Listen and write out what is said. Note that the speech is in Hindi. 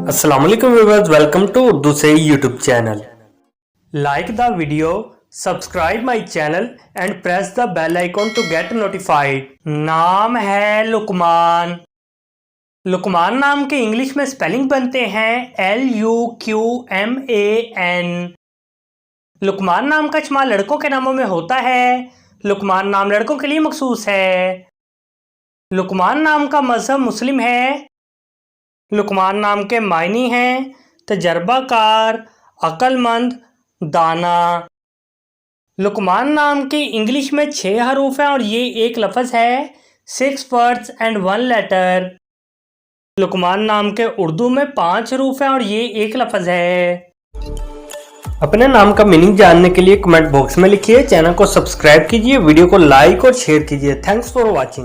अस्सलाम वालेकुम व्यूअर्स, वेलकम टू उर्दू से YouTube channel. Like the video, subscribe my channel and press the bell icon to get notified. नाम है लुकमान। लुकमान नाम के इंग्लिश में स्पेलिंग बनते हैं LUQMAN। लुकमान नाम का इस्तेमाल लड़कों के नामों में होता है। लुकमान नाम लड़कों के लिए मखसूस है। लुकमान नाम का मजहब मुस्लिम है। लुकमान नाम के मायने हैं तजर्बाकार, अक्लमंद, दाना। लुकमान नाम के इंग्लिश में 6 हरूफ हैं और ये एक लफ्ज़ है। 6 वर्ड्स एंड 1 लेटर। लुकमान नाम के उर्दू में 5 हरूफ हैं और ये एक लफ्ज़ है। अपने नाम का मीनिंग जानने के लिए कमेंट बॉक्स में लिखिए। चैनल को सब्सक्राइब कीजिए, वीडियो को लाइक और शेयर कीजिए। Thanks for watching.